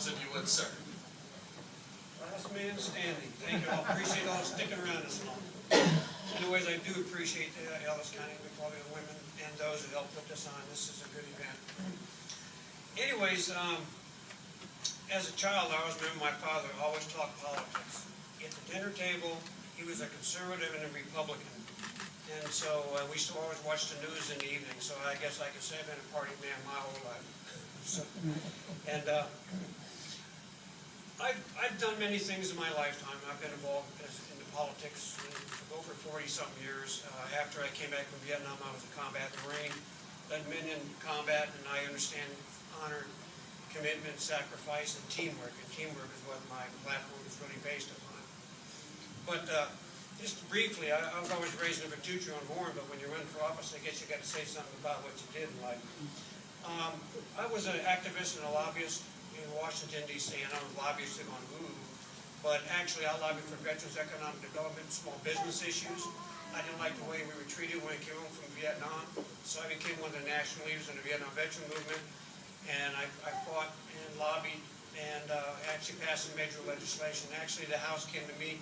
if you would, sir. Last man standing. Thank you all. Appreciate all sticking around this long. Anyways, I do appreciate the Ellis County Republic Women and those who helped put this on. This is a good event. Anyways, as a child, I always remember my father always talked politics. At the dinner table, he was a conservative and a Republican. And so we used to always watch the news in the evening. So I guess I could say I've been a party man my whole life. So, and I've done many things in my lifetime. I've been involved in the politics for over 40-something years. After I came back from Vietnam, I was a combat Marine, led men in combat, and I understand honor, commitment, sacrifice, and teamwork. And teamwork is what my platform is really based upon. But just briefly, I was always raised in a Bertucci on Warren, but when you run for office, I guess you got to say something about what you did in life. I was an activist and a lobbyist in Washington, D.C., and I was lobbyisting on who, but actually I lobbied for veterans' economic development, small business issues. I didn't like the way we were treated when I came home from Vietnam, so I became one of the national leaders in the Vietnam veteran movement, and I fought and lobbied and actually passed some major legislation. Actually, the House came to me,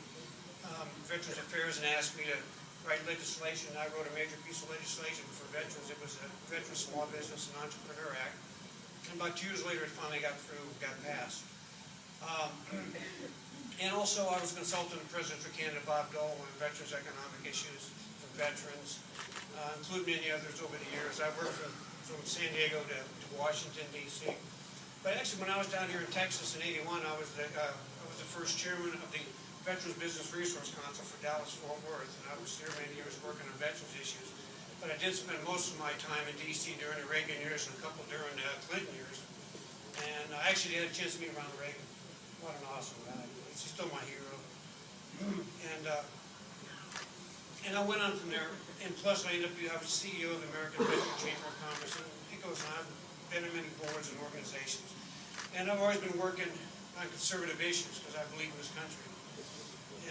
Veterans Affairs, and asked me to write legislation. I wrote a major piece of legislation for veterans. It was a Veterans Small Business and Entrepreneur Act. And about 2 years later, it finally got passed. And also, I was a consultant to President for Canada, Bob Dole, on veterans' economic issues for veterans, including many others over the years. I worked from San Diego to Washington, D.C. But actually, when I was down here in Texas in '81, I was the first chairman of the Veterans Business Resource Council for Dallas-Fort Worth, and I was here many years working on veterans issues. But I did spend most of my time in D.C. during the Reagan years and a couple during the Clinton years. And I actually had a chance to meet Ronald Reagan. What an awesome guy. He's still my hero. And I went on from there. And plus, I was CEO of the American Veteran Chamber of Commerce. And it goes on. I've been in many boards and organizations. And I've always been working on conservative issues because I believe in this country.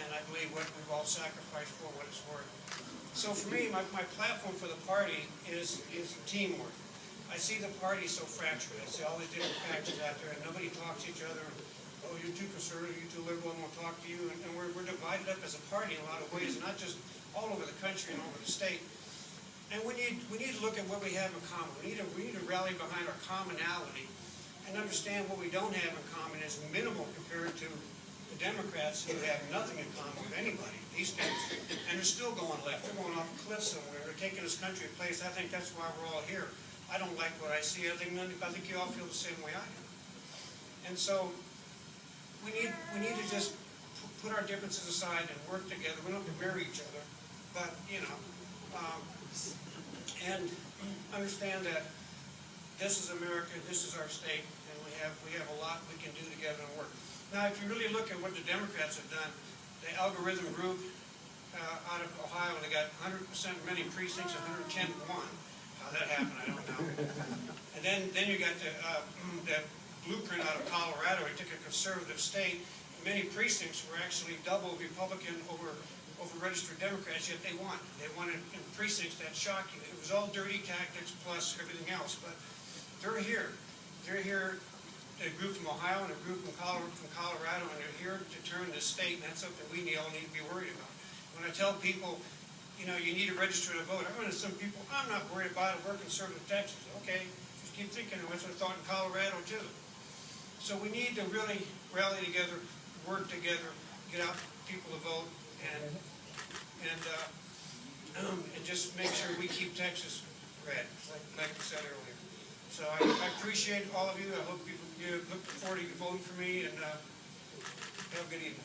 And I believe what we've all sacrificed for what it's worth. So for me, my platform for the party is teamwork. I see the party so fractured. I see all these different factions out there, and nobody talks to each other. Oh, you're too conservative, you're too liberal, and we'll talk to you. And we're divided up as a party in a lot of ways, not just all over the country and all over the state. And we need to look at what we have in common. We need to rally behind our commonality and understand what we don't have in common is minimal compared to the Democrats who have nothing in common with anybody these days, and they're still going left. They're going off a cliff somewhere. They're taking this country a place. I think that's why we're all here. I don't like what I see. I think you all feel the same way I do. And so we need to just put our differences aside and work together. We don't have to marry each other, but and understand that this is America. This is our state, and we have a lot we can do together and work. Now, if you really look at what the Democrats have done, the algorithm group out of Ohio, they got 100% many precincts, 110 won. How that happened, I don't know. And then you got the blueprint out of Colorado. It took a conservative state. Many precincts were actually double Republican over registered Democrats, yet they won. They won in precincts that shocked you. It was all dirty tactics plus everything else, but they're here. They're here. A group from Ohio and a group from Colorado, and they're here to turn this state, and that's something we all need to be worried about. When I tell people, you need to register to vote, I run into some people, I'm not worried about it, we're conservative Texas. Okay, just keep thinking, that's what I thought in Colorado too. So we need to really rally together, work together, get out people to vote, and just make sure we keep Texas red, like I said earlier. So I appreciate all of you. I hope you look forward to voting for me, and have a good evening.